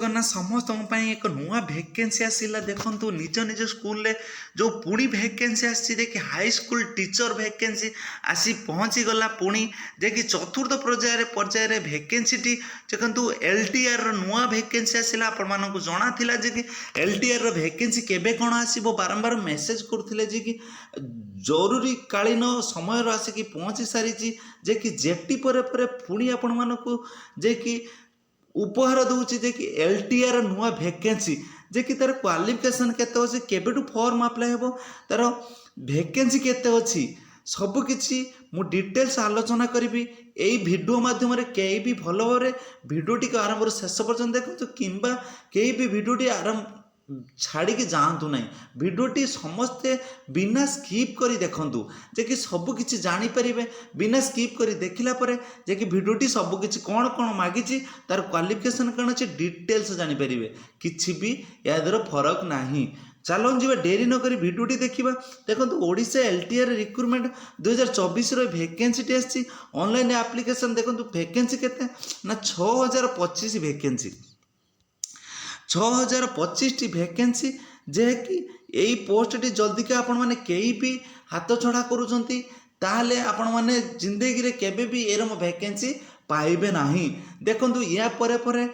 जगन्नाथ समस्त एक नुआ भैकेंसी आसला देखु निज निज स्कूल रे जो पुणी भैकेंसी आसी देखिए हाई स्कूल टीचर भैकेंसी आसी पहुँची गला पुणी देखिए चतुर्थ पर्यायर भैकेंसी देखु एलटीआर नुआ भैकेंसी आसला आपण जना था कि एलटीआर भैकेंसी केबे कौन आसो बारंबार मेसेज करते कि जरूरी कालीन समय आसिक पहुँची सारी जे कि जेटी पर पुणी आपण मानक जे कि उपहार दूची जे कि एलटीआर नुआ भैकेंसी जे कि तार क्वालिफिकेशन केते अछि केबेटू फॉर्म अप्लाई हेबो तार भैकेंसी केते अछि सबकिछि मु डिटेल्स आलोचना करी एई वीडियो माध्यम रे केई भी भलो भाबरे वीडियोटी को आरंभ शेष पर्यंत देखु किंबा केई भी वीडियोटी आरंभ छाड़ी जातु ना वीडियोटी समस्ते बिना स्किप करी देखंतु जे कि सब किछि जानि परिबे बिना स्किप करी देखिला परे जे कि वीडियोटी सब किछि कोन कोन मागिछि तार क्वालिफिकेशन कोन अछि डिटेल्स जानि परिबे किछि भी या दर फरक नाही। चलो जी डेरी न करी वीडियोटी देखा देखो ओडिशा एलटीआर रिक्रुटमेंट 2024 भैकेंसी आसी ऑनलाइन एप्लिकेशन देखो भैकेंसी केते ना 6025 भैकेंसी 6025 भैकेंसी जे कि यही पोस्टटी जल्दी के आपण माने कई भी हाथ छड़ा करूछंती ताहले आपण माने जिंदगी रे केबे भी एरम भैकेंसी पाइबे नाही। देखंतु या परे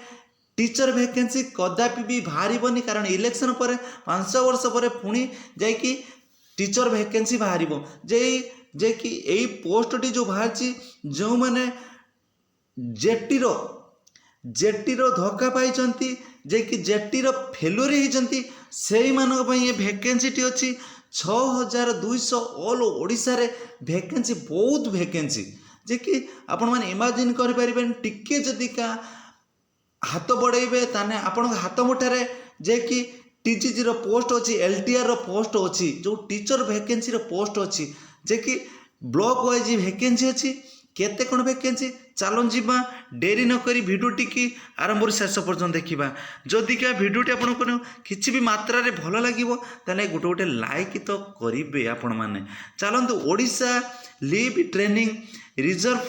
टीचर भैकेंसी कदापि भी बाहरिबनी कारण इलेक्शन पर 5 वर्ष पर पुणी जाइकी टीचर भैकेंसी बाहरिबो जे कि यही पोस्टटी जो बाहरची जो माने जेटीर धक्का पाई जे कि जेटीर फेलुअर होती से ये भैकेंसीटी अच्छी 6200 ऑल ओडिशा रे भैकेंसी बहुत भैकेंसी जे कि आपण माने इमेजिन कर परिबेन टिके जदि का हाथ बढ़ेबे ताने आपण हाथ मुठारे जे कि टीजीजी रो पोस्ट अच्छी एलटीआर रो पोस्ट अच्छी जो टीचर भैकेंसी रो पोस्ट अच्छी जे कि ब्लॉक वाइज भैकेंसी अच्छी केते कोन भैकेंसी चलन जीवा डेरी न करी वीडियोटी की आरंभ शेष पर्यंत देखा जदि क्या वीडियोटी आपको किसी भी मात्रा रे भल लगे ताले गोटे गोटे लाइक तो करेंगे आपण मैंने चलतु Odisha leave training reserve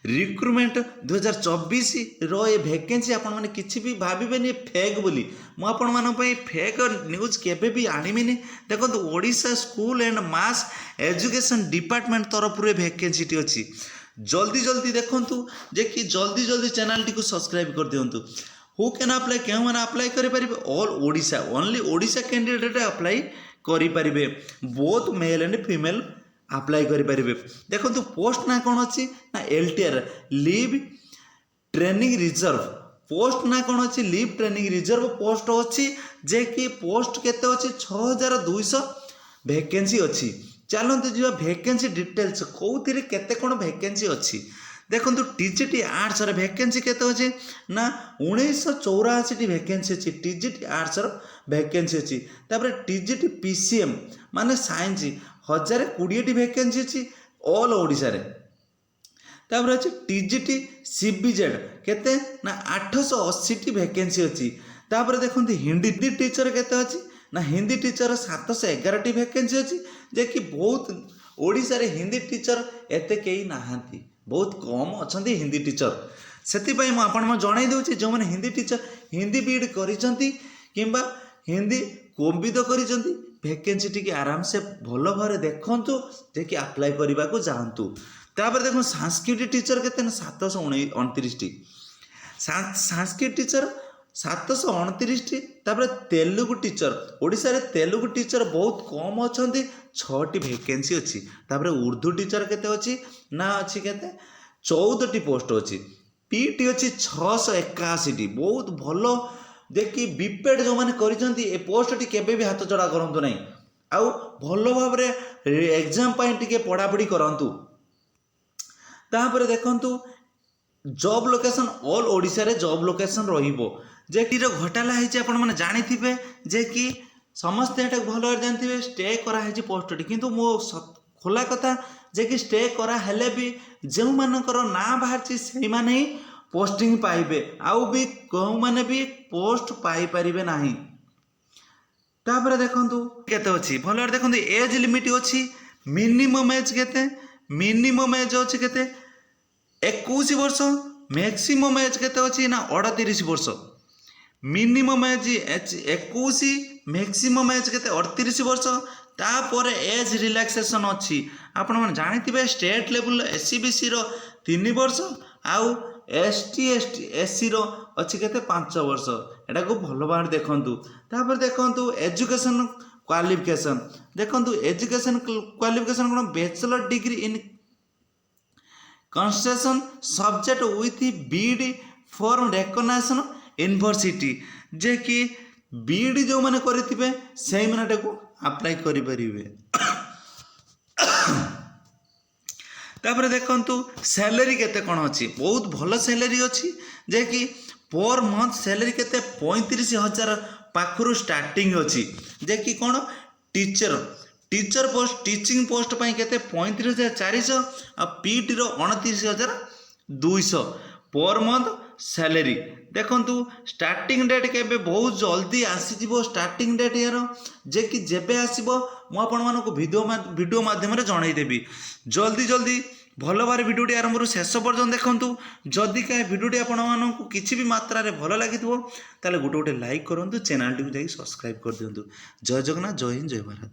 recruitment 2024 रो ये भैकेंसी आपण मैंने किसी भी भावेनि फेक बोली मुझे फेक न्यूज केबे भी आनिमिनी देखो Odisha school and mass education department तरफ भैकेंसी अच्छी जल्दी जल्दी देखूँ जे कि जल्दी जल्दी चैनल टी को सब्सक्राइब कर दिंतु हु कैन अप्लाई क्यों मैंने अप्लाई करेंगे all Odisha only Odisha candidate apply करेंगे both male and female apply करेंगे देखो पोस्ट ना कौन अच्छी ना LTR leave training reserve post ना कौन अच्छी लीव ट्रेनिंग रिजर्व पोस्ट अच्छी जे कि पोस्ट केते अच्छी 6200 भैकेंसी अच्छी चलते जी भैकेंसी डिटेल्स कौन केते कौन भैकेंसी अच्छी देखो टीजीटी आर्ट्स भैकेंसी केते अच्छी ना 1984 भैकेंसी अच्छी टीजीटी आर्ट्स भैकेंसी अच्छी तापर टीजीटी पीसीएम माने साइंस 1020 भैकेंसी अच्छी ऑल ओडिशा रे तापर अच्छी टीजीटी सीबीजेड केते ना 880 भैकेंसी अच्छी तापर देखो हिंदी टीचर केते अच्छी ना हिंदी टीचर 711 भैकेंसी अच्छी जे कि बहुत ओडिशा रे हिंदी टीचर एते कई नाहांती बहुत कम अच्छा हिंदी टीचर से जन दूसरी जो मैंने हिंदी टीचर हिंदी बीड करिसेंती किंबा हिंदी कोम्बिद करिसेंती भैकेंसी टी आराम से भल भाव देखु जे कि अप्लाई करने को जातु तापर देखो संस्कृत टीचर के 729 संस्कृत टीचर 729 तापर तेलुगु टीचर ओडिशा रे तेलुगु टीचर बहुत कम अच्छा 6टी भैकेंसी अच्छी तापर उर्दू टीचर केते अच्छी ना अच्छी केते 14टी पोस्ट अच्छी पीटी अच्छी 681 बहुत भल देखि बीपेड जो मैंने करिसेंती ए पोस्ट टी केबे भी हाथ चढ़ा करंतु नहीं आउ भल भाव एग्जाम पाई टिके पढ़ापढ़ी करंतु तापर देखंतु जॉब लोकेशन ऑल ओडिशा रे जॉब लोकेशन रहिबो जे कि घोटाला है आपण मैंने जानी जे कि समस्ते ये भल भाव जानते स्टे कराई पोस्टटी किंतु मो खोला कथा जे कि स्टे करा हेले भी जो मानकर ना बाहर से माने ही पोस्टिंग पाइबे आउ भी कहूँ माने भी पोस्ट पाई परिबे नाही तापर देखंतु केते अछि भल भाव देखंतु एज लिमिट अछि मिनिमम एज केते मिनिमम एज अछि केते 21 वर्ष मैक्सिमम एज केते अछि ना 38 वर्ष मिनिमम एज 21 मैक्सिमम एज केते 38 वर्ष तापर एज रिलैक्सेशन अच्छी आपण मैंने जानी स्टेट लेवल एससीबीसी रो 3 वर्ष आउ एसटी एससी रो अच्छी केते 5 वर्ष एटा को भल भाव देखंतु तापर देखंतु एजुकेशन क्वालिफिकेशन देखंतु एजुकेशन क्वालिफिकेशन कोन bachelor degree in construction subject with BD for recognition university जे कि बीडी जो माने करिथिबे सेही माने को अप्लाई करि परिबे तापर देखंतु सैलरी केते कोन अछि बहुत भल सैलरी अछि जे कि पर मंथ सैलरी केते 35,000 पाखरु स्टार्टिंग अछि जे कि कोन टीचर पोस्ट टीचिंग पोस्ट पाई केते 35,400 आ पीटी रो 29,200 पर मंथ सैलरी देखंतु स्टार्टिंग डेट केबे बहुत जल्दी आसीजिवो स्टार्टिंग डेट यार जे कि जेबे आसीबो मु आपण मानको वीडियो माध्यम रे जणाई देबी जल्दी भल भार वीडियोटी आरंभ शेष पर्यटन देखंतु जदि का वीडियोटी आपण मानको किछि भी मात्रा रे भल लागिथबो ताले गोटे लाइक करंतु चैनल टी को जाई सब्सक्राइब कर दियंतु जय जगन्नाथ जय हिंद जय भारत।